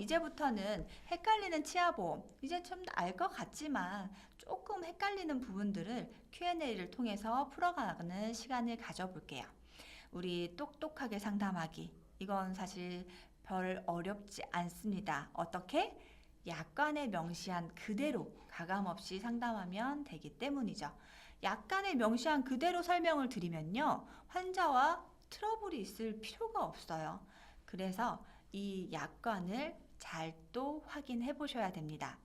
이제부터는 헷갈리는 치아보험, 이제 좀 알 것 같지만 조금 헷갈리는 부분들을 Q&A를 통해서 풀어가는 시간을 가져볼게요. 우리 똑똑하게 상담하기. 이건 사실 별 어렵지 않습니다. 어떻게? 약관에 명시한 그대로 가감없이 상담하면 되기 때문이죠. 약관에 명시한 그대로 설명을 드리면요, 환자와 트러블이 있을 필요가 없어요. 그래서 이 약관을 잘 또 확인해 보셔야 됩니다.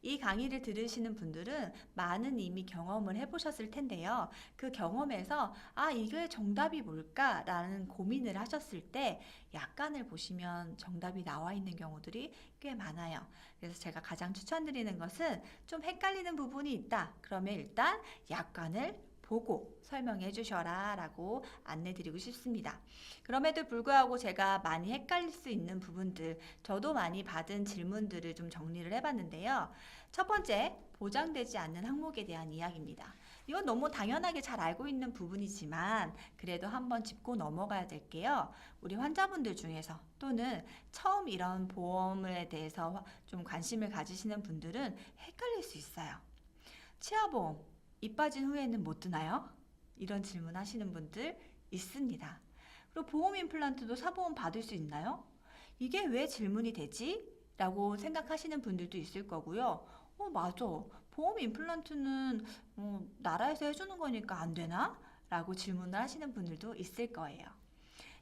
이 강의를 들으시는 분들은 많은 이미 경험을 해보셨을 텐데요. 그 경험에서 이게 정답이 뭘까라는 고민을 하셨을 때 약관을 보시면 정답이 나와 있는 경우들이 꽤 많아요. 그래서 제가 가장 추천드리는 것은 좀 헷갈리는 부분이 있다. 그러면 일단 약관을 보고 설명해 주셔라 라고 안내 드리고 싶습니다. 그럼에도 불구하고 제가 많이 헷갈릴 수 있는 부분들, 저도 많이 받은 질문들을 좀 정리를 해봤는데요. 첫 번째, 보장되지 않는 항목에 대한 이야기입니다. 이건 너무 당연하게 잘 알고 있는 부분이지만 그래도 한번 짚고 넘어가야 될게요. 우리 환자분들 중에서 또는 처음 이런 보험에 대해서 좀 관심을 가지시는 분들은 헷갈릴 수 있어요. 치아보험, 입 빠진 후에는 못 드나요? 이런 질문 하시는 분들 있습니다. 그리고 보험 임플란트도 사보험 받을 수 있나요? 이게 왜 질문이 되지? 라고 생각하시는 분들도 있을 거고요. 맞아. 보험 임플란트는 나라에서 해주는 거니까 안 되나? 라고 질문을 하시는 분들도 있을 거예요.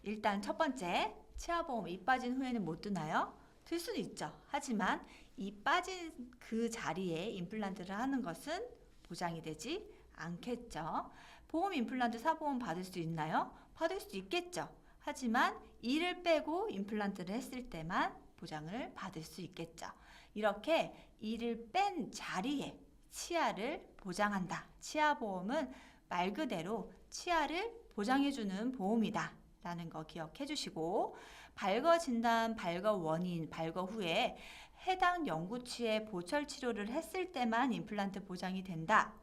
일단 첫 번째, 치아보험 입 빠진 후에는 못 드나요? 들 수는 있죠. 하지만 입 빠진 그 자리에 임플란트를 하는 것은 보장이 되지 않겠죠. 보험 임플란트 사보험 받을 수 있나요? 받을 수 있겠죠. 하지만 이를 빼고 임플란트를 했을 때만 보장을 받을 수 있겠죠. 이렇게 이를 뺀 자리에 치아를 보장한다. 치아보험은 말 그대로 치아를 보장해주는 보험이다 라는 거 기억해 주시고, 발거 진단, 발거 원인, 발거 후에 해당 연구치의 보철 치료를 했을 때만 임플란트 보장이 된다.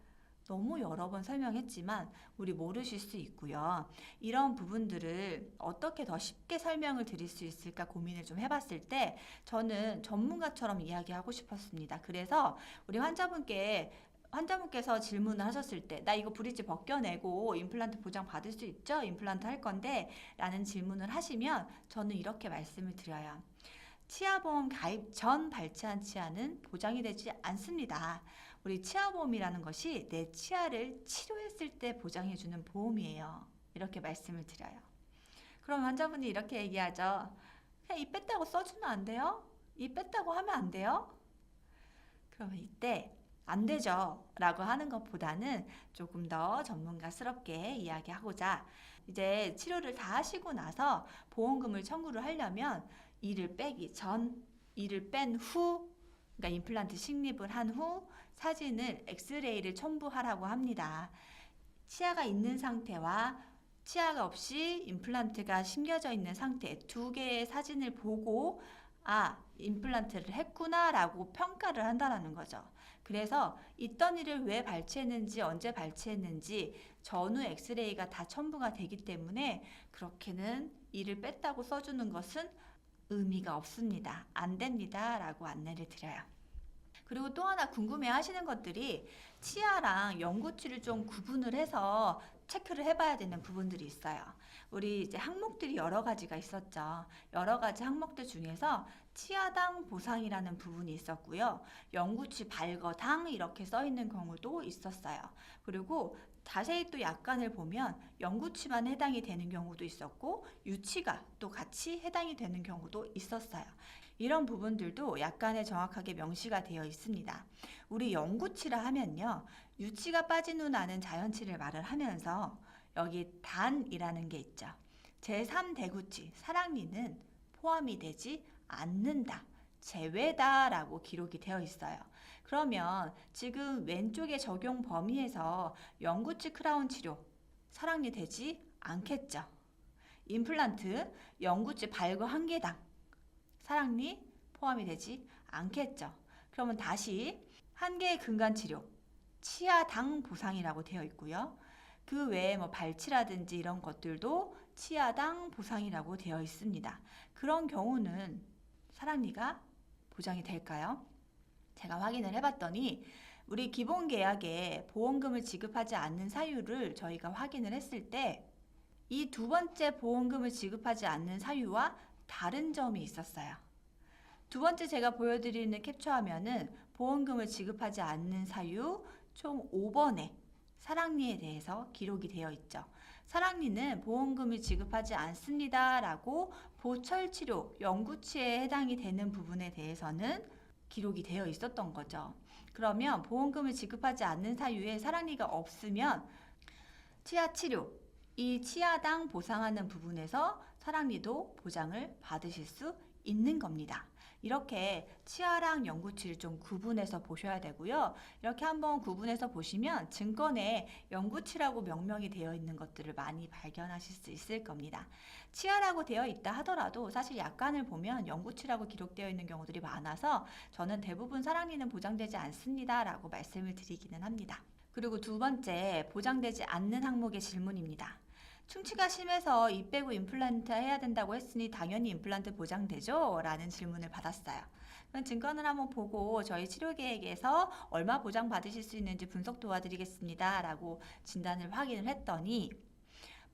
너무 여러 번 설명했지만 우리 모르실 수 있고요. 이런 부분들을 어떻게 더 쉽게 설명을 드릴 수 있을까 고민을 좀 해봤을 때 저는 전문가처럼 이야기하고 싶었습니다. 그래서 우리 환자분께서 질문을 하셨을 때 나 이거 브릿지 벗겨내고 임플란트 보장 받을 수 있죠? 임플란트 할 건데 라는 질문을 하시면 저는 이렇게 말씀을 드려요. 치아보험 가입 전 발치한 치아는 보장이 되지 않습니다. 우리 치아보험이라는 것이 내 치아를 치료했을 때 보장해주는 보험이에요. 이렇게 말씀을 드려요. 그럼 환자분이 이렇게 얘기하죠. 그냥 입 뺐다고 써주면 안 돼요? 입 뺐다고 하면 안 돼요? 그러면 이때 안 되죠 라고 하는 것보다는 조금 더 전문가스럽게 이야기하고자, 이제 치료를 다 하시고 나서 보험금을 청구를 하려면 이를 빼기 전, 이를 뺀 후, 그러니까 임플란트 식립을 한 후 사진을 엑스레이를 첨부하라고 합니다. 치아가 있는 상태와 치아가 없이 임플란트가 심겨져 있는 상태 두 개의 사진을 보고 임플란트를 했구나 라고 평가를 한다는 거죠. 그래서 있던 이를 왜 발치했는지, 언제 발치했는지 전후 엑스레이가 다 첨부가 되기 때문에 그렇게는 이를 뺐다고 써주는 것은 의미가 없습니다. 안 됩니다 라고 안내를 드려요. 그리고 또 하나 궁금해 하시는 것들이 치아랑 연구치를 좀 구분을 해서 체크를 해봐야 되는 부분들이 있어요. 우리 이제 항목들이 여러 가지가 있었죠. 여러 가지 항목들 중에서 치아당 보상이라는 부분이 있었고요. 연구치 발거당 이렇게 써 있는 경우도 있었어요. 그리고 자세히 또 약관을 보면 연구치만 해당이 되는 경우도 있었고 유치가 또 같이 해당이 되는 경우도 있었어요. 이런 부분들도 약관에 정확하게 명시가 되어 있습니다. 우리 연구치라 하면요, 유치가 빠진 후 나는 자연치를 말을 하면서 여기 단이라는 게 있죠. 제3대구치 사랑니는 포함이 되지 않는다, 제외다 라고 기록이 되어 있어요. 그러면 지금 왼쪽의 적용 범위에서 연구치 크라운 치료 사랑니 되지 않겠죠. 임플란트 연구치 발거 한 개당 사랑니 포함이 되지 않겠죠. 그러면 다시 한 개의 근간 치료 치아당 보상이라고 되어 있고요. 그 외에 발치라든지 이런 것들도 치아당 보상이라고 되어 있습니다. 그런 경우는 사랑니가 보장이 될까요? 제가 확인을 해봤더니 우리 기본 계약에 보험금을 지급하지 않는 사유를 저희가 확인을 했을 때 이 두 번째 보험금을 지급하지 않는 사유와 다른 점이 있었어요. 두 번째 제가 보여드리는 캡처 화면은 보험금을 지급하지 않는 사유 총 5번의 사랑니에 대해서 기록이 되어 있죠. 사랑니는 보험금을 지급하지 않습니다 라고 보철치료 연구치에 해당이 되는 부분에 대해서는 기록이 되어 있었던 거죠. 그러면 보험금을 지급하지 않는 사유에 사랑니가 없으면 치아치료, 이 치아당 보상하는 부분에서 사랑니도 보장을 받으실 수 있는 겁니다. 이렇게 치아랑 연구치를 좀 구분해서 보셔야 되고요. 이렇게 한번 구분해서 보시면 증권에 연구치라고 명명이 되어 있는 것들을 많이 발견하실 수 있을 겁니다. 치아라고 되어 있다 하더라도 사실 약관을 보면 연구치라고 기록되어 있는 경우들이 많아서 저는 대부분 사랑니는 보장되지 않습니다 라고 말씀을 드리기는 합니다. 그리고 두 번째, 보장되지 않는 항목의 질문입니다. 충치가 심해서 입 빼고 임플란트 해야 된다고 했으니 당연히 임플란트 보장되죠? 라는 질문을 받았어요. 그럼 증권을 한번 보고 저희 치료계획에서 얼마 보장 받으실 수 있는지 분석 도와드리겠습니다 라고 진단을 확인을 했더니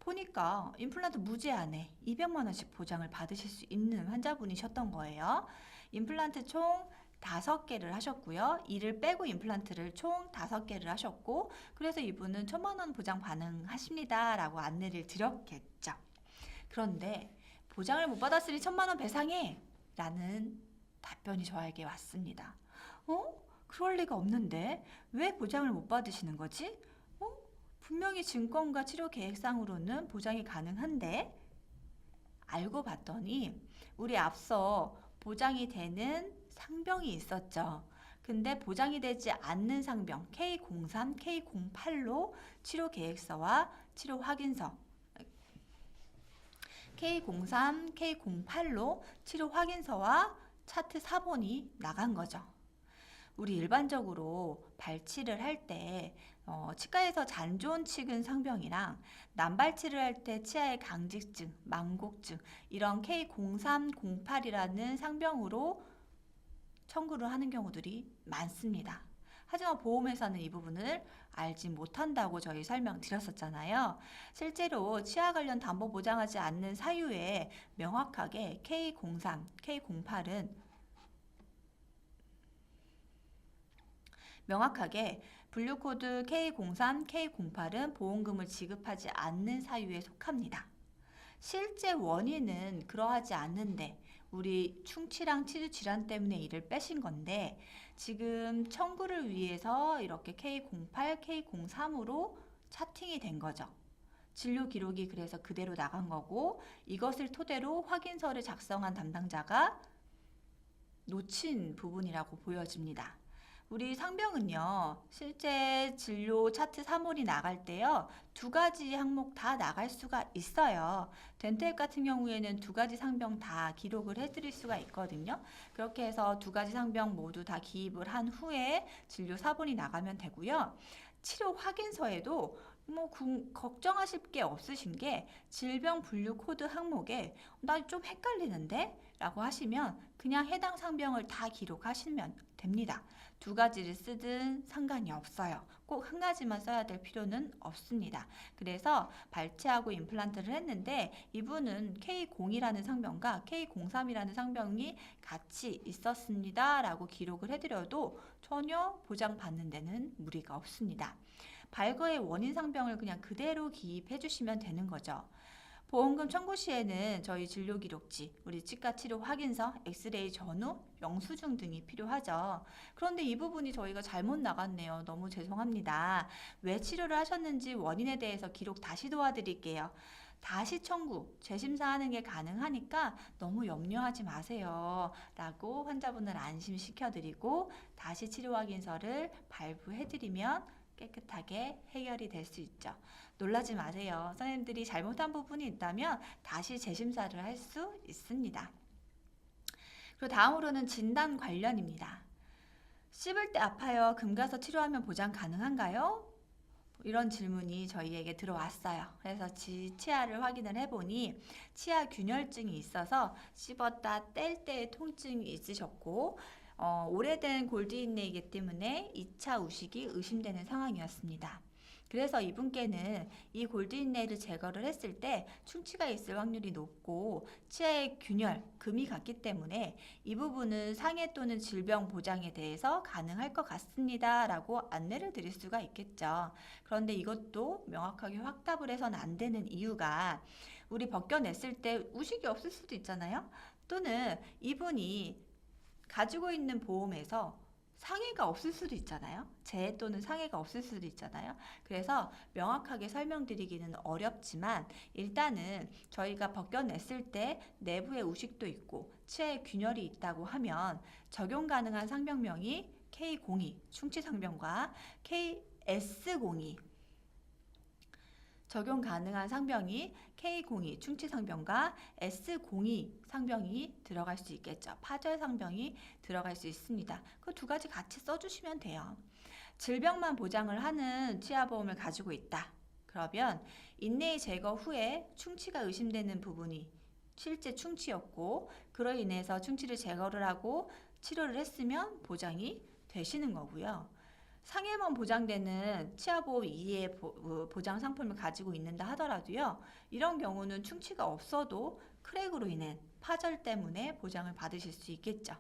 보니까 임플란트 무제한에 200만 원씩 보장을 받으실 수 있는 환자분이셨던 거예요. 임플란트 총 5개를 하셨고요. 이를 빼고 임플란트를 총 5개를 하셨고 그래서 이분은 1000만 원 보장 가능하십니다 라고 안내를 드렸겠죠. 그런데 보장을 못 받았으니 1000만 원 배상해 라는 답변이 저에게 왔습니다. 그럴 리가 없는데 왜 보장을 못 받으시는 거지? 분명히 증권과 치료 계획상으로는 보장이 가능한데 알고 봤더니 우리 앞서 보장이 되는 상병이 있었죠. 근데 보장이 되지 않는 상병 K03, K08로 치료 계획서와 치료 확인서 K03, K08로 치료 확인서와 차트 4번이 나간 거죠. 우리 일반적으로 발치를 할 때 치과에서 잔존 치근 상병이랑 난발치를 할 때 치아의 강직증, 망곡증 이런 K03, 08이라는 상병으로 청구를 하는 경우들이 많습니다. 하지만 보험회사는 이 부분을 알지 못한다고 저희 설명드렸었잖아요. 실제로 치아 관련 담보 보장하지 않는 사유에 명확하게 K03, K08은 명확하게 분류코드 K03, K08은 보험금을 지급하지 않는 사유에 속합니다. 실제 원인은 그러하지 않는데 우리 충치랑 치주 질환 때문에 이를 빼신 건데 지금 청구를 위해서 이렇게 K08, K03으로 차팅이 된 거죠. 진료 기록이 그래서 그대로 나간 거고 이것을 토대로 확인서를 작성한 담당자가 놓친 부분이라고 보여집니다. 우리 상병은요, 실제 진료 차트 3월이 나갈 때요, 2가지 항목 다 나갈 수가 있어요. 덴트앱 같은 경우에는 2가지 상병 다 기록을 해드릴 수가 있거든요. 그렇게 해서 2가지 상병 모두 다 기입을 한 후에 진료 4번이 나가면 되고요. 치료 확인서에도 걱정하실 게 없으신 게 질병 분류 코드 항목에 나 좀 헷갈리는데? 라고 하시면 그냥 해당 상병을 다 기록하시면 됩니다. 2가지를 쓰든 상관이 없어요. 꼭 한 가지만 써야 될 필요는 없습니다. 그래서 발치하고 임플란트를 했는데 이분은 K0이라는 상병과 K03이라는 상병이 같이 있었습니다. 라고 기록을 해드려도 전혀 보장받는 데는 무리가 없습니다. 발거의 원인 상병을 그냥 그대로 기입해 주시면 되는 거죠. 보험금 청구 시에는 저희 진료 기록지, 우리 치과 치료 확인서, 엑스레이 전후, 영수증 등이 필요하죠. 그런데 이 부분이 저희가 잘못 나갔네요. 너무 죄송합니다. 왜 치료를 하셨는지 원인에 대해서 기록 다시 도와드릴게요. 다시 청구, 재심사하는 게 가능하니까 너무 염려하지 마세요. 라고 환자분을 안심시켜드리고 다시 치료 확인서를 발부해드리면 깨끗하게 해결이 될 수 있죠. 놀라지 마세요. 선생님들이 잘못한 부분이 있다면 다시 재심사를 할 수 있습니다. 그리고 다음으로는 진단 관련입니다. 씹을 때 아파요. 금 가서 치료하면 보장 가능한가요? 이런 질문이 저희에게 들어왔어요. 그래서 치아를 확인을 해보니 치아 균열증이 있어서 씹었다 뗄 때의 통증이 있으셨고 오래된 골드인네이기 때문에 2차 우식이 의심되는 상황이었습니다. 그래서 이분께는 이 골드인네이를 제거를 했을 때 충치가 있을 확률이 높고 치아의 균열, 금이 갔기 때문에 이 부분은 상해 또는 질병 보장에 대해서 가능할 것 같습니다 라고 안내를 드릴 수가 있겠죠. 그런데 이것도 명확하게 확답을 해서는 안 되는 이유가 우리 벗겨냈을 때 우식이 없을 수도 있잖아요. 또는 이분이 가지고 있는 보험에서 상해가 없을 수도 있잖아요. 재해 또는 상해가 없을 수도 있잖아요. 그래서 명확하게 설명드리기는 어렵지만 일단은 저희가 벗겨냈을 때 내부에 우식도 있고 치아에 균열이 있다고 하면 적용 가능한 상병명이 K02 충치상병과 KS02 적용 가능한 상병이 K02 충치상병과 S02 상병이 들어갈 수 있겠죠. 파절상병이 들어갈 수 있습니다. 그 두 가지 같이 써주시면 돼요. 질병만 보장을 하는 치아보험을 가지고 있다. 그러면 인내의 제거 후에 충치가 의심되는 부분이 실제 충치였고 그로 인해서 충치를 제거를 하고 치료를 했으면 보장이 되시는 거고요. 상해만 보장되는 치아보험 2의 보장 상품을 가지고 있는다 하더라도요. 이런 경우는 충치가 없어도 크랙으로 인한 파절 때문에 보장을 받으실 수 있겠죠.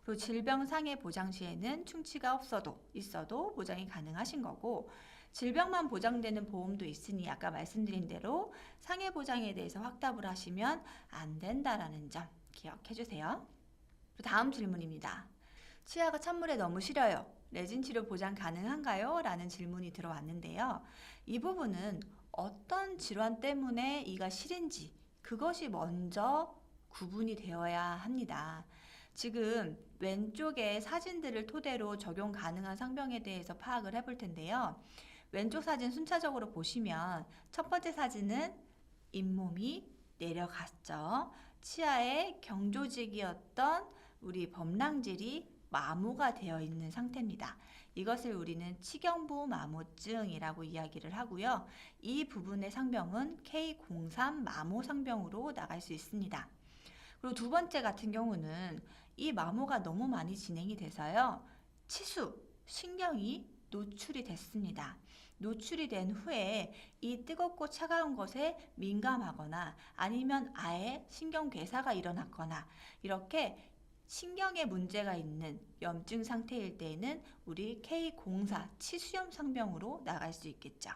그리고 질병 상해 보장 시에는 충치가 있어도 보장이 가능하신 거고 질병만 보장되는 보험도 있으니 아까 말씀드린 대로 상해 보장에 대해서 확답을 하시면 안 된다라는 점 기억해 주세요. 다음 질문입니다. 치아가 찬물에 너무 시려요. 레진 치료 보장 가능한가요? 라는 질문이 들어왔는데요. 이 부분은 어떤 질환 때문에 이가 시린지 그것이 먼저 구분이 되어야 합니다. 지금 왼쪽의 사진들을 토대로 적용 가능한 상병에 대해서 파악을 해볼 텐데요. 왼쪽 사진 순차적으로 보시면 첫 번째 사진은 잇몸이 내려갔죠. 치아의 경조직이었던 우리 범랑질이 마모가 되어 있는 상태입니다. 이것을 우리는 치경부 마모증이라고 이야기를 하고요. 이 부분의 상병은 K03 마모 상병으로 나갈 수 있습니다. 그리고 두 번째 같은 경우는 이 마모가 너무 많이 진행이 돼서요. 치수, 신경이 노출이 됐습니다. 노출이 된 후에 이 뜨겁고 차가운 것에 민감하거나 아니면 아예 신경괴사가 일어났거나 이렇게 신경에 문제가 있는 염증 상태일 때에는 우리 K04 치수염 상병으로 나갈 수 있겠죠.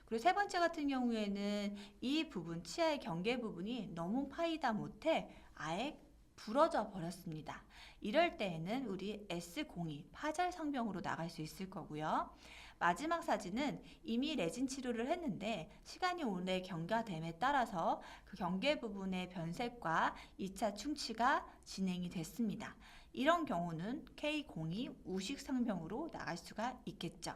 그리고 세 번째 같은 경우에는 이 부분, 치아의 경계 부분이 너무 파이다 못해 아예 부러져 버렸습니다. 이럴 때에는 우리 S02 파절 상병으로 나갈 수 있을 거고요. 마지막 사진은 이미 레진 치료를 했는데 시간이 오래 경과됨에 따라서 그 경계 부분의 변색과 2차 충치가 진행이 됐습니다. 이런 경우는 K02 우식 상병으로 나갈 수가 있겠죠.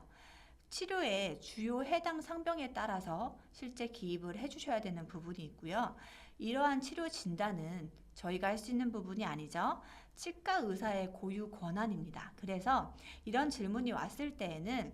치료의 주요 해당 상병에 따라서 실제 기입을 해주셔야 되는 부분이 있고요. 이러한 치료 진단은 저희가 할 수 있는 부분이 아니죠. 치과 의사의 고유 권한입니다. 그래서 이런 질문이 왔을 때에는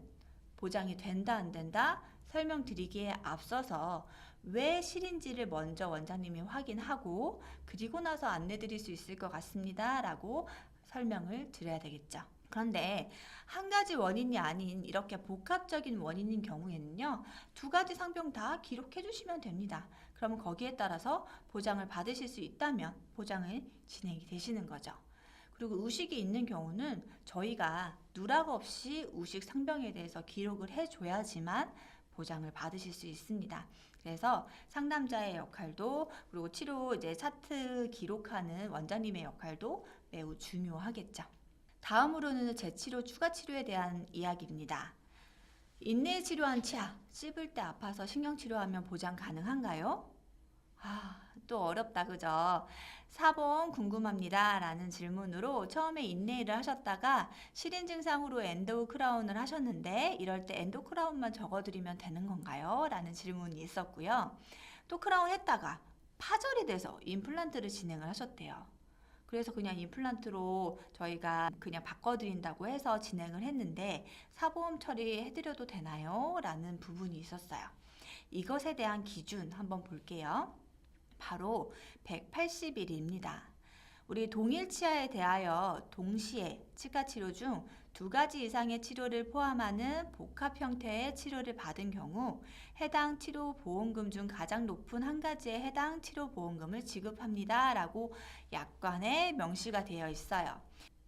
보장이 된다 안 된다 설명드리기에 앞서서 왜 실인지를 먼저 원장님이 확인하고 그리고 나서 안내드릴 수 있을 것 같습니다 라고 설명을 드려야 되겠죠. 그런데 한 가지 원인이 아닌 이렇게 복합적인 원인인 경우에는요. 두 가지 상병 다 기록해 주시면 됩니다. 그러면 거기에 따라서 보장을 받으실 수 있다면 보장을 진행이 되시는 거죠. 그리고 우식이 있는 경우는 저희가 누락 없이 우식 상병에 대해서 기록을 해줘야지만 보장을 받으실 수 있습니다. 그래서 상담자의 역할도 그리고 치료 차트 기록하는 원장님의 역할도 매우 중요하겠죠. 다음으로는 재치료, 추가 치료에 대한 이야기입니다. 인내 치료한 치아, 씹을 때 아파서 신경치료하면 보장 가능한가요? 또 어렵다 그죠? 사본 궁금합니다 라는 질문으로 처음에 인네일을 하셨다가 시린 증상으로 엔도 크라운을 하셨는데 이럴 때 엔도 크라운만 적어드리면 되는 건가요? 라는 질문이 있었고요. 또 크라운 했다가 파절이 돼서 임플란트를 진행을 하셨대요. 그래서 그냥 임플란트로 저희가 그냥 바꿔드린다고 해서 진행을 했는데 사보험 처리해드려도 되나요? 라는 부분이 있었어요. 이것에 대한 기준 한번 볼게요. 바로 180일입니다. 우리 동일 치아에 대하여 동시에 치과 치료 중 2가지 이상의 치료를 포함하는 복합 형태의 치료를 받은 경우 해당 치료 보험금 중 가장 높은 한 가지에 해당 치료 보험금을 지급합니다. 라고 약관에 명시가 되어 있어요.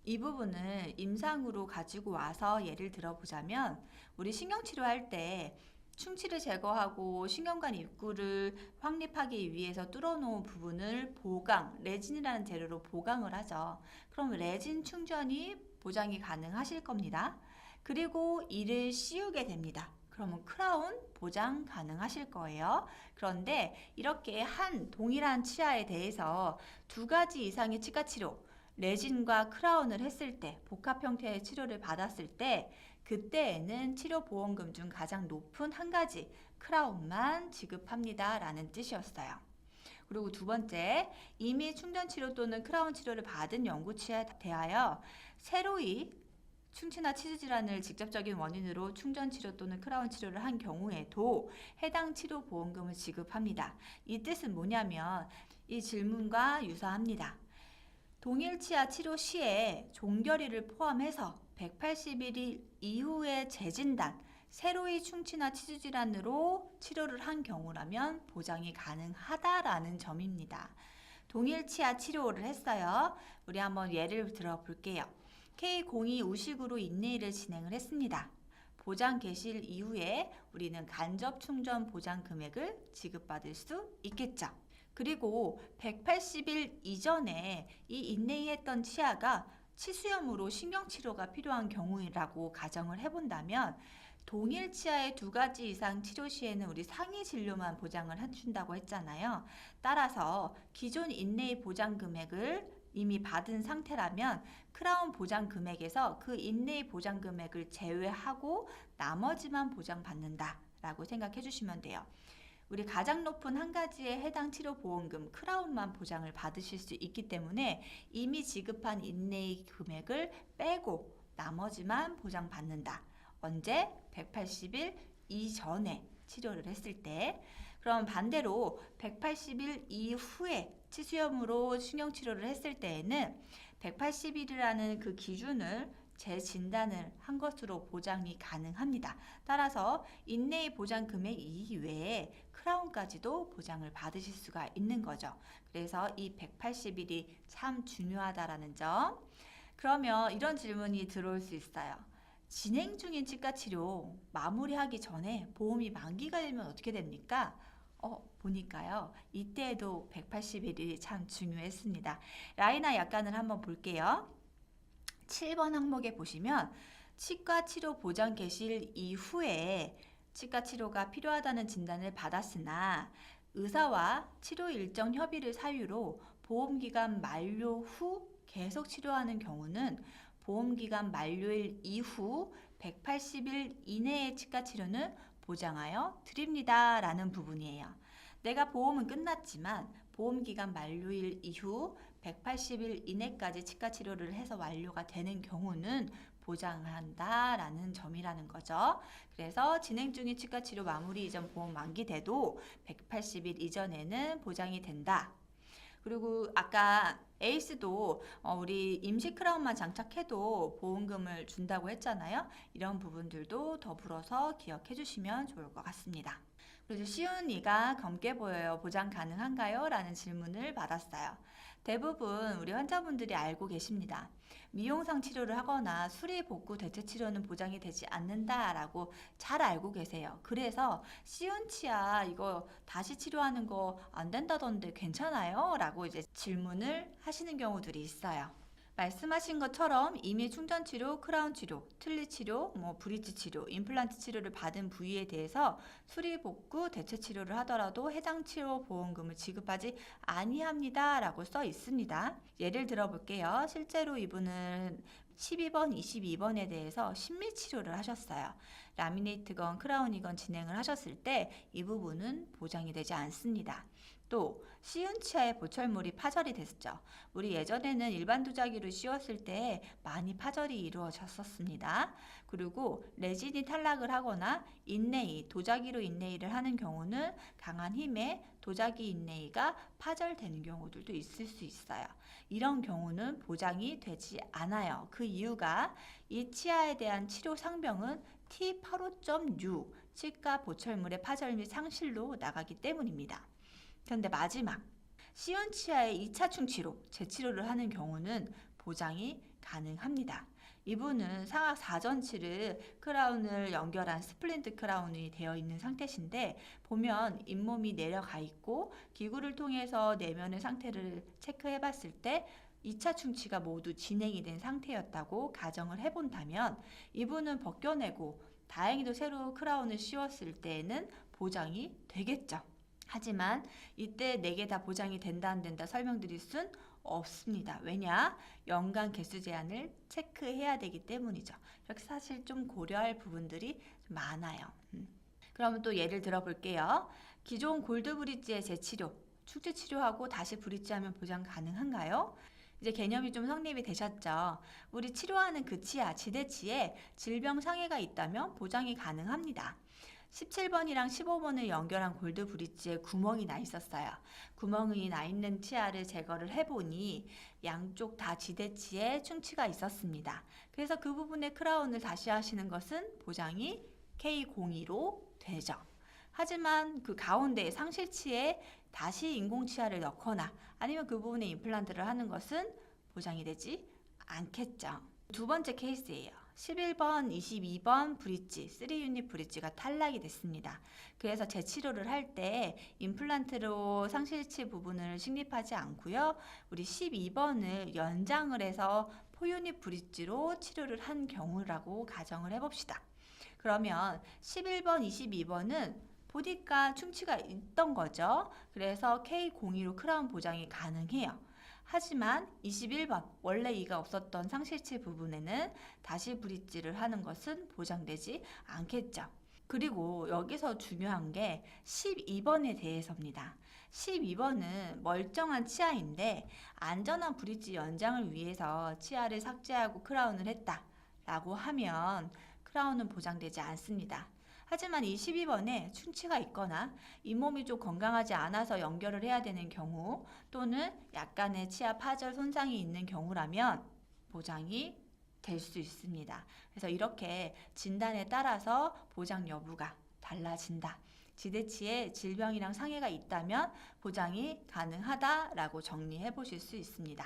이 부분을 임상으로 가지고 와서 예를 들어보자면 우리 신경치료할 때 충치를 제거하고 신경관 입구를 확립하기 위해서 뚫어놓은 부분을 보강, 레진이라는 재료로 보강을 하죠. 그럼 레진 충전이 보장이 가능하실 겁니다. 그리고 이를 씌우게 됩니다. 그러면 크라운 보장 가능하실 거예요. 그런데 이렇게 한 동일한 치아에 대해서 2가지 이상의 치과 치료, 레진과 크라운을 했을 때, 복합 형태의 치료를 받았을 때 그때에는 치료보험금 중 가장 높은 한 가지 크라운만 지급합니다. 라는 뜻이었어요. 그리고 2번째, 이미 충전치료 또는 크라운 치료를 받은 연구치에 대하여 새로이 충치나 치주 질환을 직접적인 원인으로 충전치료 또는 크라운 치료를 한 경우에도 해당 치료보험금을 지급합니다. 이 뜻은 뭐냐면 이 질문과 유사합니다. 동일 치아 치료 시에 종결일을 포함해서 180일 이후의 재진단, 새로이 충치나 치주 질환으로 치료를 한 경우라면 보장이 가능하다라는 점입니다. 동일 치아 치료를 했어요. 우리 한번 예를 들어 볼게요. K02 우식으로 인내일을 진행을 했습니다. 보장 개시일 이후에 우리는 간접 충전 보장 금액을 지급받을 수 있겠죠. 그리고 180일 이전에 이 인내했던 치아가 치수염으로 신경치료가 필요한 경우라고 가정을 해본다면 동일 치아의 2가지 이상 치료 시에는 우리 상위 진료만 보장을 해준다고 했잖아요. 따라서 기존 인내의 보장 금액을 이미 받은 상태라면 크라운 보장 금액에서 그 인내의 보장 금액을 제외하고 나머지만 보장받는다 라고 생각해 주시면 돼요. 우리 가장 높은 한 가지에 해당 치료 보험금 크라운만 보장을 받으실 수 있기 때문에 이미 지급한 인내의 금액을 빼고 나머지만 보장받는다. 언제? 180일 이전에 치료를 했을 때. 그럼 반대로 180일 이후에 치수염으로 신경치료를 했을 때에는 180일이라는 그 기준을 재진단을 한 것으로 보장이 가능합니다. 따라서 인내의 보장 금액 이외에 크라운까지도 보장을 받으실 수가 있는 거죠. 그래서 이 180일이 참 중요하다라는 점. 그러면 이런 질문이 들어올 수 있어요. 진행 중인 치과 치료 마무리하기 전에 보험이 만기가 되면 어떻게 됩니까? 보니까요. 이때에도 180일이 참 중요했습니다. 라이나 약관을 한번 볼게요. 7번 항목에 보시면 치과 치료 보장 개시일 이후에 치과 치료가 필요하다는 진단을 받았으나 의사와 치료 일정 협의를 사유로 보험기간 만료 후 계속 치료하는 경우는 보험기간 만료일 이후 180일 이내의 치과 치료는 보장하여 드립니다. 라는 부분이에요. 내가 보험은 끝났지만 보험기간 만료일 이후 180일 이내까지 치과 치료를 해서 완료가 되는 경우는 보장한다라는 점이라는 거죠. 그래서 진행 중인 치과 치료 마무리 이전 보험 만기돼도 180일 이전에는 보장이 된다. 그리고 아까 에이스도 우리 임시 크라운만 장착해도 보험금을 준다고 했잖아요. 이런 부분들도 더불어서 기억해 주시면 좋을 것 같습니다. 그래서 쉬운 이가 검게 보여요. 보장 가능한가요? 라는 질문을 받았어요. 대부분 우리 환자분들이 알고 계십니다. 미용상 치료를 하거나 수리 복구 대체 치료는 보장이 되지 않는다라고 잘 알고 계세요. 그래서 쉬운 치아 이거 다시 치료하는 거 안 된다던데 괜찮아요? 라고 이제 질문을 하시는 경우들이 있어요. 말씀하신 것처럼 이미 충전 치료, 크라운 치료, 틀니 치료, 브릿지 치료, 임플란트 치료를 받은 부위에 대해서 수리 복구 대체 치료를 하더라도 해당 치료 보험금을 지급하지 아니합니다라고 써 있습니다. 예를 들어 볼게요. 실제로 이분은 12번, 22번에 대해서 심리 치료를 하셨어요. 라미네이트건 크라운이건 진행을 하셨을 때 이 부분은 보장이 되지 않습니다. 또 씌운 치아에 보철물이 파절이 됐죠. 우리 예전에는 일반 도자기로 씌웠을 때 많이 파절이 이루어졌었습니다. 그리고 레진이 탈락을 하거나 인레이, 도자기로 인레이를 하는 경우는 강한 힘에 도자기 인레이가 파절되는 경우들도 있을 수 있어요. 이런 경우는 보장이 되지 않아요. 그 이유가 이 치아에 대한 치료 상병은 T85.6 치과 보철물의 파절 및 상실로 나가기 때문입니다. 그런데 마지막 씌운 치아의 2차 충치로 재치료를 하는 경우는 보장이 가능합니다. 이분은 상악 4전치를 크라운을 연결한 스플린트 크라운이 되어 있는 상태신데 보면 잇몸이 내려가 있고 기구를 통해서 내면의 상태를 체크해 봤을 때 2차 충치가 모두 진행이 된 상태였다고 가정을 해본다면 이분은 벗겨내고 다행히도 새로 크라운을 씌웠을 때에는 보장이 되겠죠. 하지만 이때 4개 다 보장이 된다 안 된다 설명드릴 순 없습니다. 왜냐? 연간 개수 제한을 체크해야 되기 때문이죠. 이렇게 사실 좀 고려할 부분들이 많아요. 그러면 또 예를 들어 볼게요. 기존 골드 브릿지의 재치료, 축지 치료하고 다시 브릿지하면 보장 가능한가요? 이제 개념이 좀 성립이 되셨죠. 우리 치료하는 그 치아, 지대치에 질병 상해가 있다면 보장이 가능합니다. 17번이랑 15번을 연결한 골드 브릿지에 구멍이 나 있었어요. 구멍이 나 있는 치아를 제거를 해보니 양쪽 다 지대치에 충치가 있었습니다. 그래서 그 부분에 크라운을 다시 하시는 것은 보장이 K02로 되죠. 하지만 그 가운데 상실치에 다시 인공치아를 넣거나 아니면 그 부분에 임플란트를 하는 것은 보장이 되지 않겠죠. 두 번째 케이스예요. 11번, 22번 브릿지, 3유닛 브릿지가 탈락이 됐습니다. 그래서 재치료를 할 때 임플란트로 상실치 부분을 식립하지 않고요. 우리 12번을 연장을 해서 4유닛 브릿지로 치료를 한 경우라고 가정을 해봅시다. 그러면 11번, 22번은 보니까 충치가 있던 거죠. 그래서 K02로 크라운 보장이 가능해요. 하지만 21번 원래 이가 없었던 상실치 부분에는 다시 브릿지를 하는 것은 보장되지 않겠죠. 그리고 여기서 중요한 게 12번에 대해서입니다. 12번은 멀쩡한 치아인데 안전한 브릿지 연장을 위해서 치아를 삭제하고 크라운을 했다라고 하면 크라운은 보장되지 않습니다. 하지만 이 12번에 충치가 있거나 잇몸이 좀 건강하지 않아서 연결을 해야 되는 경우 또는 약간의 치아 파절 손상이 있는 경우라면 보장이 될 수 있습니다. 그래서 이렇게 진단에 따라서 보장 여부가 달라진다. 지대치에 질병이랑 상해가 있다면 보장이 가능하다라고 정리해 보실 수 있습니다.